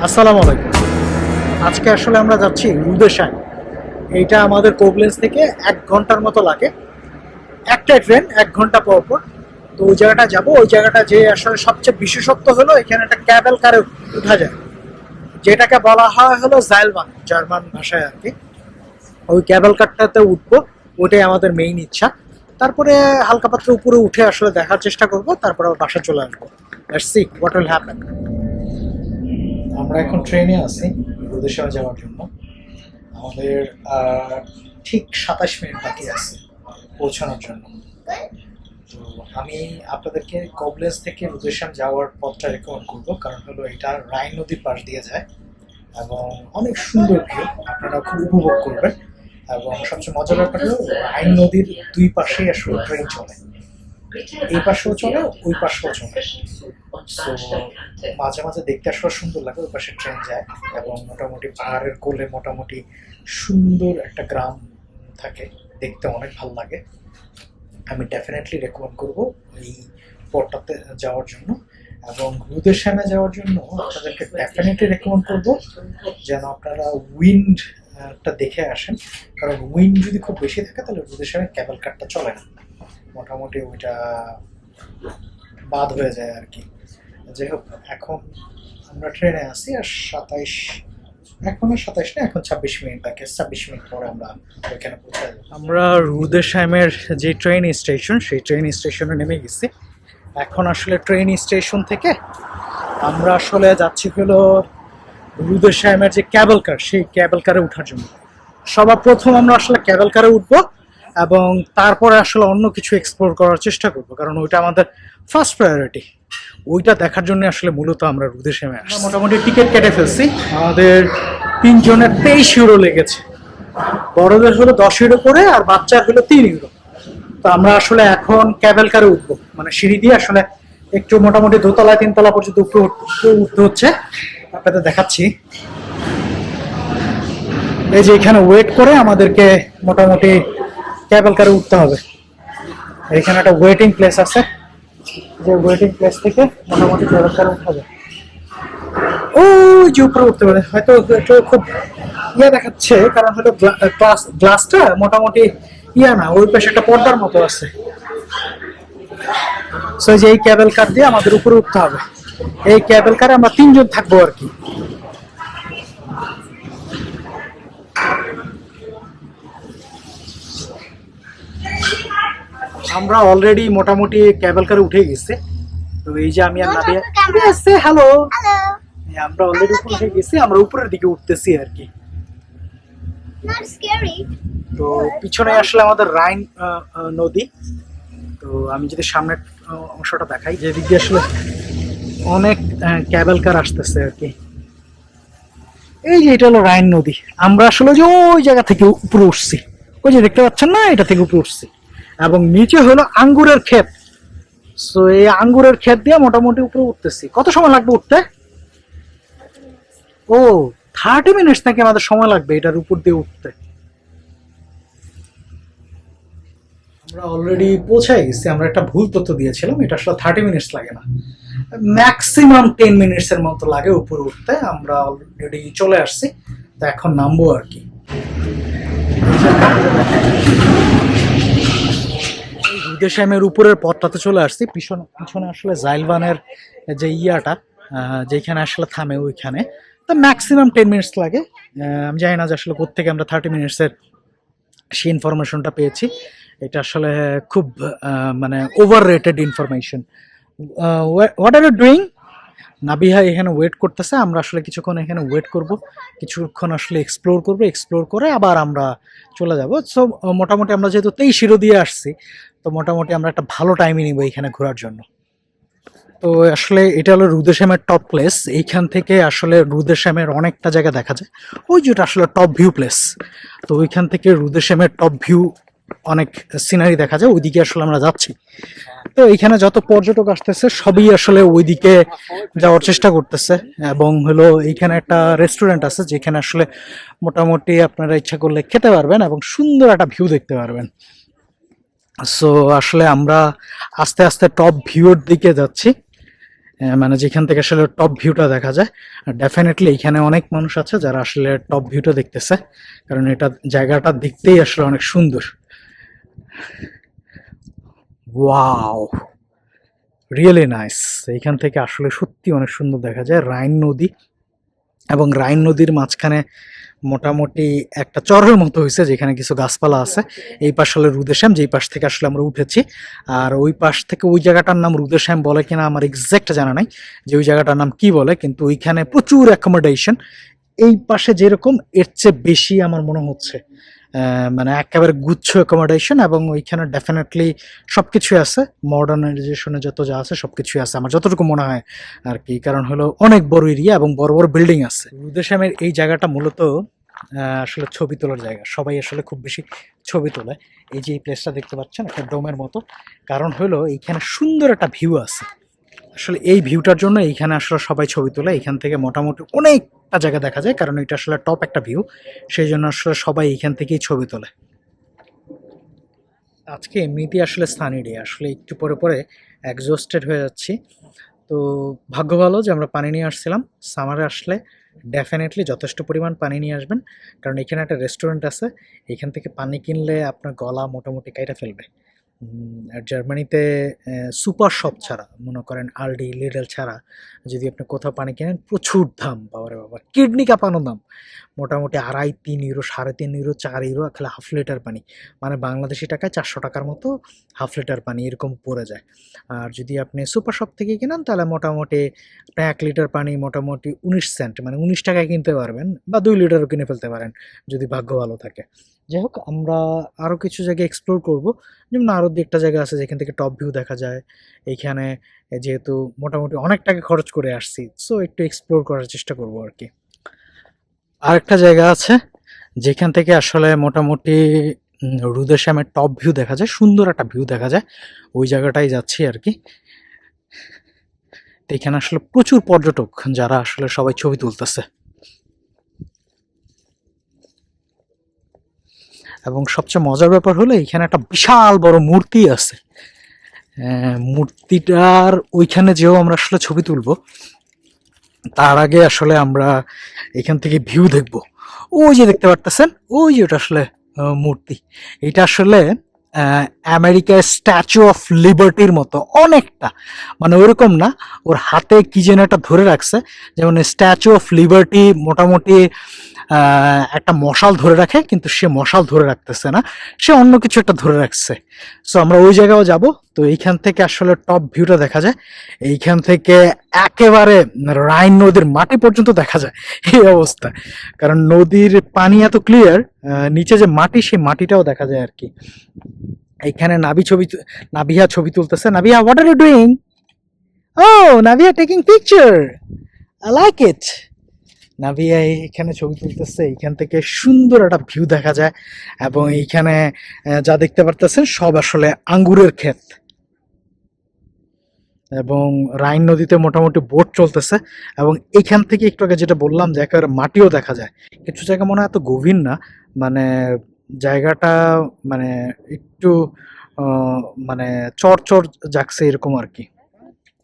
আসসালামু আলাইকুম। আজকে আসলে আমরা যাচ্ছি রুদেশায়। এইটা আমাদের কোবলেন্স থেকে 1 ঘন্টার মতো লাগে। একটাই ট্রেন 1 ঘন্টা পর পর। তো ওই জায়গাটা যাব। ওই জায়গাটা যে আসলে সবচেয়ে বিশেষত্ব হলো এখানে একটা ক্যাবেল কারে উঠা যায়, যেটাকে বলা হয় হলো জাইলবান জার্মান ভাষায় আর কি। ওই ক্যাবেল কারটাতে উঠবো, ওটাই আমাদের মেইন ইচ্ছা। তারপরে হালকা পাত্র উপরে উঠে আসলে দেখার চেষ্টা করব, তারপরে আবার বাসা চলে আসবো। Let's see what will happen. আমরা এখন ট্রেনে আছি রুদেশায় যাওয়ার জন্য। আমাদের ঠিক 27 মিনিট বাকি আছে পৌঁছানোর জন্য। তো আমি আপনাদেরকে কবলেন্স থেকে রুদেশাম যাওয়ার পথটা রেকমেন্ড করবো, কারণ হলো এটা রাইন নদীর পাশ দিয়ে যায় এবং অনেক সুন্দর ভিউ, আপনারা খুব উপভোগ করবেন। এবং সবচেয়ে মজার ব্যাপার হলো রাইন নদীর দুই পাশেই আসলে ট্রেন চলে, এই পাশেও চলে ওই পাশেও চলে। সো মাঝে মাঝে দেখতে আসলে সুন্দর লাগে, ওই পাশে ট্রেন যায় এবং মোটামুটি পাহাড়ের কোলে মোটামুটি সুন্দর একটা গ্রাম থাকে, দেখতে অনেক ভালো লাগে। আমি ডেফিনেটলি রেকমেন্ড করবো এই পথটাতে যাওয়ার জন্য। এবং রুদেশামে যাওয়ার জন্য আপনাদেরকে ডেফিনেটলি রেকমেন্ড করবো যেন আপনারা উইন্ডটা দেখে আসেন, কারণ উইন্ড যদি খুব বেশি থাকে তাহলে রুদেশামে ক্যাবেল কারটা চলে না, মোটামুটি ওইটা বাদ হয়ে যায় আর কি। যাই হোক, এখন আমরা ট্রেনে আসি আর 27 না, এখন 26 মিনিট বাকি। 26 মিনিট পরে আমরা ওইখানে পৌঁছে যাবো। আমরা রুদেশাইমের যে ট্রেন স্টেশন, সেই ট্রেন স্টেশনে নেমে গেছি। এখন আসলে ট্রেন স্টেশন থেকে আমরা আসলে যাচ্ছি হলো রুদেশাইমের যে ক্যাবেল কার, সেই ক্যাবেল কারে ওঠার জন্য। সবার প্রথম আমরা আসলে ক্যাবেল কারে উঠবো এবং তারপরে আসলে অন্য কিছু এক্সপ্লোর করার চেষ্টা করবো, কারণ ওইটা আমাদের ফার্স্ট প্রায়োরিটি। ওইটা দেখার জন্য আসলে মূলত আমরা রুদেশামে আসছি। মোটামুটি টিকিট কেটে ফেলছি, আমাদের 3 জনের 23 ইউরো লেগেছে। বড়দের হলো 10 ইউরো করে আর বাচ্চার হলো 3 ইউরো। তো আমরা আসলে এখন ক্যাবেল কারে উঠবো, মানে সিঁড়ি দিয়ে আসলে একটু মোটামুটি 2তলা 3তলা পর্যন্ত উপরে উঠতে হচ্ছে। আপনাদের দেখাচ্ছি, এই যে এখানে ওয়েট করে আমাদেরকে মোটামুটি ক্যাবেল কারে উঠতে হবে। এখানে একটা ওয়েটিং প্লেস আছে, যে ওয়েটিং প্লেস থেকে মোটামুটি ক্যাবেল কারে উঠা যায়। ওই যে উপরে উঠতে পারে, হয়তো একটু খুব দেখাচ্ছে, কারণ হলো গ্লাসটা মোটামুটি না, ওই পাশে একটা পর্দার মতো আছে। সো যে এই ক্যাবেল কার দিয়ে আমাদের উপরে উঠতে হবে। এই ক্যাবেল কারে আমরা 3 জন থাকবো আর কি। আমরা অলরেডি মোটামুটি ক্যাবেল কারে উঠে গেছি। তো এই যে আমি আর নাদিয়া আছে, হ্যালো, আমরা অলরেডি উপরে উঠে গেছি, আমরা উপরের দিকে উঠতেছি আর কি। তো পিছনে আসলে আমাদের রাইন নদী। তো আমি যদি সামনের অংশটা দেখাই, যেদিক দিয়ে আসলে অনেক ক্যাবেল কার আসতেছে আর কি। এই যে এটা হলো রাইন নদী। আমরা আসলে যে ওই জায়গা থেকে উপরে উঠছি, ওই যে দেখতে পাচ্ছেন না, এটা থেকে উপরে উঠছি। এবং নিচে হলো আঙ্গুরের ক্ষেত। সো এই আঙ্গুরের ক্ষেত দিয়ে মোটামুটি উপরে উঠতেছি। কত সময় লাগবে উঠতে? ও 30 মিনিট নাকি আমাদের সময় লাগবে এটার উপর দিয়ে উঠতে। আমরা অলরেডি পৌঁছায় গেছি। আমরা একটা ভুল তথ্য দিয়েছিলাম, এটা আসলে 30 মিনিটস লাগে না, ম্যাক্সিমাম 10 মিনিটস এর মতো লাগে উপরে উঠতে। আমরা অলরেডি চলে আসছি, তো এখন নামবো আর কি। রুদেশাইমের উপরের পথটাতে চলে আসছি। পিছনে আসলে জাইলবানের যে যেখানে আসলে থামে ওইখানে। তো ম্যাক্সিমাম 10 মিনিটস লাগে। আমি জানি না যে আসলে কোত্থেকে আমরা 30 মিনিটসের সেই ইনফরমেশনটা পেয়েছি। এটা আসলে খুব মানে over rated information. What are you doing? Nabiha এখানে ওয়েট করতেছে। আমরা আসলে কিছুক্ষণ এখানে ওয়েট করব, কিছুক্ষণ আসলে এক্সপ্লোর করে আবার আমরা চলে যাব। সো মোটামুটি আমরা যেহেতু 23 ইউরো দিয়ে আসছি, তো মোটামুটি আমরা একটা ভালো টাইমই নিব এখানে ঘোরার জন্য। তো আসলে এটা হলো রুদেশামের টপ প্লেস। এইখান থেকে আসলে রুদেশামের অনেকটা জায়গা দেখা যায়। ওই যেটা আসলে টপ ভিউ প্লেস। তো ওইখান থেকে রুদেশামের টপ ভিউ অনেক সিনারি দেখা যায়, ওইদিকে আসলে আমরা যাচ্ছি। তো এইখানে যত পর্যটক আসতেছে সবই আসলে ওইদিকে যাওয়ার চেষ্টা করতেছে। এবং হলো এইখানে একটা রেস্টুরেন্ট আছে, যেখানে আসলে মোটামুটি আপনারা ইচ্ছা করলে খেতে পারবেন এবং সুন্দর একটা ভিউ দেখতে পারবেন। সো আসলে আমরা আস্তে আস্তে টপ ভিউর দিকে যাচ্ছি। মানে যেখান থেকে আসলে টপ ভিউটা দেখা যায়। ডেফিনেটলি এখানে অনেক মানুষ আছে যারা আসলে টপ ভিউটা দেখতেছে, কারণ এটা জায়গাটা দেখতেই আসলে অনেক সুন্দর। Wow, really nice. এইখান থেকে আসলে সত্যি অনেক সুন্দর দেখা যায় রাইন নদী, এবং রাইন নদীর মাঝখানে মোটামুটি একটা চরের মতো হয়েছে যেখানে কিছু গাছপালা আছে। এই পাশ হলো রুদেশ্যাম, যেই পাশ থেকে আসলে আমরা উঠেছি। আর ওই পাশ থেকে ওই জায়গাটার নাম রুদেশ্যাম বলে কিনা আমার এক্সাক্ট জানা নাই যে ওই জায়গাটার নাম কি বলে, কিন্তু ওইখানে প্রচুর অ্যাকোমোডেশন। এই পাশে যেরকম এর চেয়ে বেশি আমার মনে হচ্ছে, মানে একেবারে গুচ্ছ অ্যাকোমোডেশন, এবং ওইখানে ডেফিনেটলি সবকিছু আছে, মডার্নাইজেশনে যত যা আছে সবকিছুই আছে আমার যতটুকু মনে হয় আর কি। কারণ হলো অনেক বড় এরিয়া এবং বড় বড় বিল্ডিং আছে। রুদেশ্যামের এই জায়গাটা মূলত আসলে ছবি তোলার জায়গা, সবাই আসলে খুব বেশি ছবি তোলে। এই যে এই প্লেসটা দেখতে পাচ্ছেন একটা ডোমের মতো, কারণ হলো এইখানে সুন্দর একটা ভিউ আছে। আসলে এই ভিউটার জন্য এইখানে আসলে সবাই ছবি তোলে। এখান থেকে মোটামুটি অনেকটা জায়গা দেখা যায়, কারণ এটা আসলে টপ একটা ভিউ, সেই জন্য আসলে সবাই এইখান থেকেই ছবি তোলে। আজকে এমনিতেই আসলে সানি ডে, আসলে একটু পরে পরে এক্সস্টেড হয়ে যাচ্ছি। তো ভাগ্য ভালো যে আমরা পানি নিয়ে আসছিলাম। সামারে আসলে ডেফিনেটলি যথেষ্ট পরিমাণ পানি নিয়ে আসবেন, কারণ এখানে একটা রেস্টুরেন্ট আছে, এখান থেকে পানি কিনলে আপনার গলা মোটামুটি কাইটা ফেলবে। আর জার্মানিতে সুপার শপ ছাড়া, মনে করেন আলডি লিডল ছাড়া যদি আপনি কোথাও পানি কেনেন, প্রচুর দাম, বাবারে বাবা, কিডনি কাঁপানো দাম। মোটামুটি 2.5-3 ইউরো, 3.5 ইউরো, 4 ইউরো খালি হাফ লিটার পানি, মানে বাংলাদেশি টাকায় 400 টাকার মতো হাফ লিটার পানি এরকম পড়ে যায়। আর যদি আপনি সুপার শপ থেকে কেনেন তাহলে মোটামুটি আপনি 1 লিটার পানি মোটামুটি 19 সেন্ট, মানে 19 টাকায় কিনতে পারবেন, বা 2 লিটারও কিনে ফেলতে পারেন যদি ভাগ্য ভালো থাকে। যাই হোক, আমরা আরও কিছু জায়গায় এক্সপ্লোর করব, যেমন আরও দু একটা জায়গা আছে যেখান থেকে টপ ভিউ দেখা যায়। এইখানে যেহেতু মোটামুটি অনেক টাকা খরচ করে আসছি, সো একটু এক্সপ্লোর করার চেষ্টা করব আর কি। আরেকটা জায়গা আছে যেখান থেকে আসলে মোটামুটি রুদেশ্যামের টপ ভিউ দেখা যায়, সুন্দর একটা ভিউ দেখা যায়, ওই জায়গাটাই যাচ্ছি আর কি। তো এখানে আসলে প্রচুর পর্যটক যারা আসলে সবাই ছবি তুলতেছে, এবং সবচেয়ে মজার ব্যাপার হলো এখানে একটা বিশাল বড় মূর্তি আছে। মূর্তিটার ওইখানে যেও আমরা আসলে ছবি তুলবো, তার আগে আসলে আমরা এখান থেকে ভিউ দেখব। ওই যে দেখতে পারতেছেন, ওই যে ওটা আসলে মূর্তি। এটা আসলে আমেরিকার স্ট্যাচু অফ লিবার্টির মতো অনেকটা, মানে ওরকম না, ওর হাতে কি যেন একটা ধরে রাখছে। যেমন স্ট্যাচু অফ লিবার্টি মোটামুটি একটা মশাল ধরে রাখে, কিন্তু সে মশাল ধরে রাখতেছে না, সে অন্য কিছু একটা ধরে রাখছে। সো আমরা ওই জায়গাও যাব। তো এইখান থেকে আসলে টপ ভিউটা দেখা যায়, এইখান থেকে একেবারে রাইন নদীর মাটি পর্যন্ত দেখা যায়, এই অবস্থা। কারণ নদীর পানি এত ক্লিয়ার, নিচে যে মাটি, সেই মাটিটাও দেখা যায় আর কি। এইখানে নাবিহা ছবি তুলতেছে। Nabiha, what are you doing? Oh, Nabiha taking picture, I like it. Navia এখানে ছবি তুলতেছে, এইখান থেকে সুন্দর একটা ভিউ দেখা যায়, এবং এইখানে যা দেখতে পারতেছেন সব আসলে আঙ্গুরের ক্ষেত, এবং রাইন নদীতে মোটামুটি বোট চলতেছে। এবং এইখান থেকে একটু আগে যেটা বললাম যে একেবারে মাটিও দেখা যায়। কিছু জায়গা মনে হয় এত গভীর না, মানে জায়গাটা মানে একটু মানে চর চর জাগছে এরকম আর কি।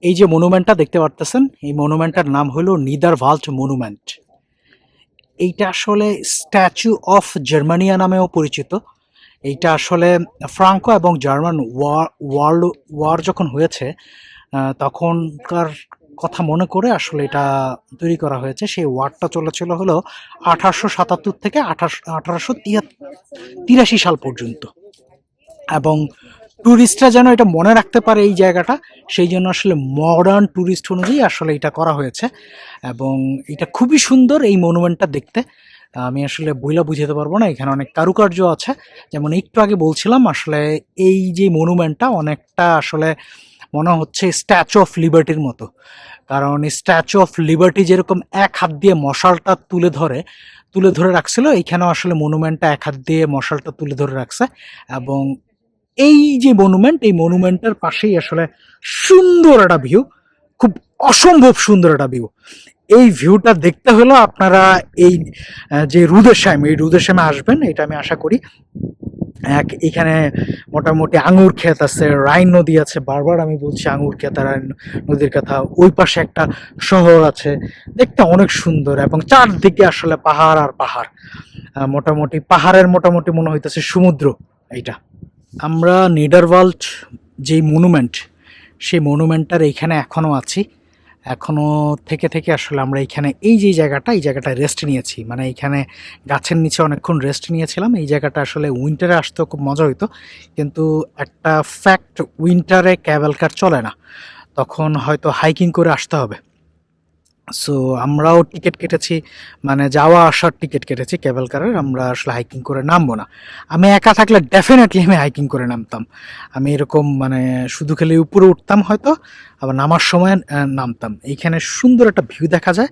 এই যে মনুমেন্টটা দেখতে পারতেছেন, এই মনুমেন্টটার নাম হলো নিদারভাল্ট মনুমেন্ট। এইটা আসলে স্ট্যাচু অফ জার্মানিয়া নামেও পরিচিত। এইটা আসলে ফ্রাঙ্কো এবং জার্মান ওয়ার যখন হয়েছে, তখনকার কথা মনে করে আসলে এটা তৈরি করা হয়েছে। সেই ওয়ারটা চলেছিল হলো 1877 থেকে 1883 সাল পর্যন্ত, এবং ট্যুরিস্টরা যেন এটা মনে রাখতে পারে এই জায়গাটা, সেই জন্য আসলে মডার্ন ট্যুরিস্ট অনুযায়ী আসলে এটা করা হয়েছে। এবং এটা খুবই সুন্দর এই মনুমেন্টটা দেখতে, আমি আসলে বইলা বুঝাতে পারবো না। এখানে অনেক কারুকার্য আছে, যেমন একটু আগে বলছিলাম আসলে এই যে মনুমেন্টটা অনেকটা আসলে মনে হচ্ছে স্ট্যাচু অফ লিবার্টির মতো। কারণ স্ট্যাচু অফ লিবার্টি যেরকম এক হাত দিয়ে মশালটা তুলে ধরে রাখছিল, এইখানেও আসলে মনুমেন্টটা এক হাত দিয়ে মশালটা তুলে ধরে রাখছে। এবং এই যে মনুমেন্ট, এই মনুমেন্টের পাশেই আসলে সুন্দর একটা ভিউ, খুব অসম্ভব সুন্দর একটা ভিউ। এই ভিউটা দেখতে হলো আপনারা এই যে রুদেশ্যাম, এই রুদেশ্যামে আসবেন, এটা আমি আশা করি। এখানে মোটামুটি আঙুর ক্ষেত আছে, রাইন নদী আছে, বারবার আমি বলছি আঙুর ক্ষেত আর রাইন নদীর কথা। ওই পাশে একটা শহর আছে, দেখতে অনেক সুন্দর, এবং চারদিকে আসলে পাহাড় আর পাহাড়। মোটামুটি পাহাড়ের মোটামুটি মনে হইতেছে সমুদ্র এইটা। আমরা নিডারওয়াল্ড যেই মনুমেন্ট, সেই মনুমেন্টটার এইখানে এখনও আছি। এখনও থেকে থেকে আসলে আমরা এইখানে এই যে এই জায়গাটা রেস্ট নিয়েছি, মানে এইখানে গাছের নিচে অনেকক্ষণ রেস্ট নিয়েছিলাম। এই জায়গাটা আসলে উইন্টারে আসতেও খুব মজা হইতো, কিন্তু একটা ফ্যাক্ট, উইন্টারে ক্যাবেল কার চলে না, তখন হয়তো হাইকিং করে আসতে হবে। সো আমরাও টিকিট কেটেছি, মানে যাওয়া আসার টিকিট কেটেছি কেবল কারের। আমরা আসলে হাইকিং করে নামবো না। আমি একা থাকলে ডেফিনেটলি আমি হাইকিং করে নামতাম। আমি এরকম মানে শুধু খেলে উপরে উঠতাম হয়তো, আবার নামার সময় নামতাম। এইখানে সুন্দর একটা ভিউ দেখা যায়।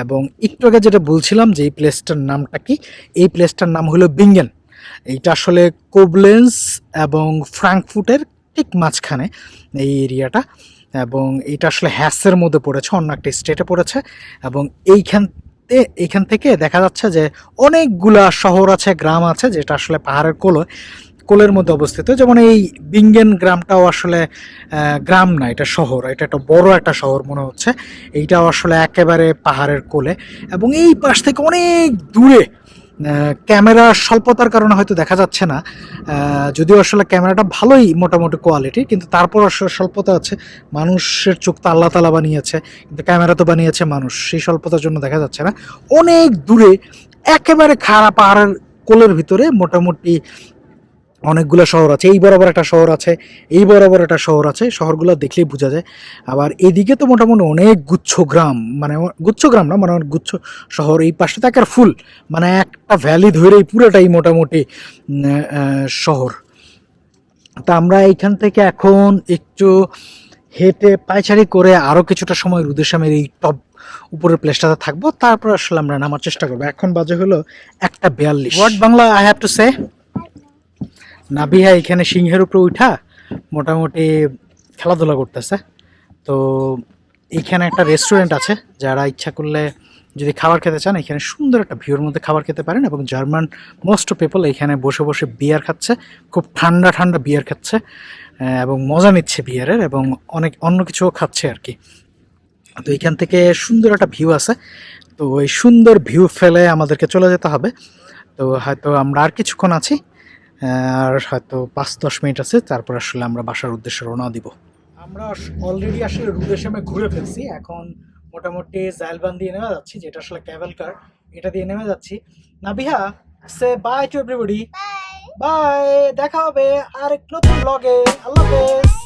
এবং একটু আগে যেটা বলছিলাম যে এই প্লেসটার নামটা কি, এই প্লেসটার নাম হলো বিঙ্গেন। এইটা আসলে কোবলেন্স এবং ফ্রাঙ্কফুটের ঠিক মাঝখানে এই এরিয়াটা, এবং এটা আসলে হ্যাসের মধ্যে পড়েছে, অন্য একটা স্টেটে পড়েছে। এবং এইখান থেকে দেখা যাচ্ছে যে অনেকগুলা শহর আছে, গ্রাম আছে, যেটা আসলে পাহাড়ের কোলের মধ্যে অবস্থিত। যেমন এই বিঙ্গেন গ্রামটাও আসলে গ্রাম না, এটা শহর, এটা একটা বড় একটা শহর মনে হচ্ছে। এইটাও আসলে একেবারে পাহাড়ের কোলে, এবং এই পাশ থেকে অনেক দূরে, ক্যামেরার স্বল্পতার কারণে হয়তো দেখা যাচ্ছে না, যদিও আসলে ক্যামেরাটা ভালোই মোটামুটি কোয়ালিটি, কিন্তু তারপর আসলে স্বল্পতা আছে। মানুষের চোখ তো আল্লাহ তালা বানিয়েছে, কিন্তু ক্যামেরা তো বানিয়েছে মানুষ, সেই স্বল্পতার জন্য দেখা যাচ্ছে না। অনেক দূরে একেবারে খাড়া পাহাড়ের কোলের ভিতরে মোটামুটি অনেকগুলো শহর আছে। এই বরাবর একটা শহর আছে, এই বরাবর একটা শহর আছে, শহরগুলো দেখলেই বোঝা যায়। আবার এদিকে তো মোটামুটি অনেক গুচ্ছ গ্রাম, মানে গুচ্ছ গ্রাম না, মানে অনেক গুচ্ছ শহর। এই পাশে তো একের ফুল, মানে একটা ভ্যালি ধরেই পুরোটাই মোটামুটি শহর। তা আমরা এইখান থেকে এখন একটু হেঁটে পায়চারি করে আরও কিছুটা সময় রুদেশ্যামের এই টপ উপরের প্লেসটাতে থাকবো, তারপর আসলে আমরা নামার চেষ্টা করবো। এখন বাজে হলো 1:42। Word Bangla I have to say, Nabiha এখানে সিংহের উপরে উঠা মোটামুটি খেলাধুলা করতেছে। তো এইখানে একটা রেস্টুরেন্ট আছে, যারা ইচ্ছা করলে যদি খাবার খেতে চান এখানে সুন্দর একটা ভিউর মধ্যে খাবার খেতে পারেন। এবং জার্মান মোস্ট পিপল এখানে বসে বসে বিয়ার খাচ্ছে, খুব ঠান্ডা ঠান্ডা বিয়ার খাচ্ছে, এবং মজা নিচ্ছে বিয়ারের, এবং অনেক অন্য কিছুও খাচ্ছে আর কি। তো এখান থেকে সুন্দর একটা ভিউ আছে। তো ওই সুন্দর ভিউ ফেলে আমাদেরকে চলে যেতে হবে। তো হয়তো আমরা আর কিছুক্ষণ আছি, আর হয়তো 5-10 মিনিট আছে, তারপর আসলে আমরা বাসার উদ্দেশ্যে রওনা দিব। আমরা অলরেডি আসলে রুদেশ্যামে ঘুরে ফেলছি। এখন মোটামুটি জাইলবান দিয়ে নেমে যাচ্ছি, যেটা আসলে ক্যাবেল কার, এটা দিয়ে নেমে যাচ্ছি। নাবিহা সে বাই টু এভরিবডি, বাই, দেখা হবে আরেক নতুন ব্লগে। আল্লাহ হাফেজ।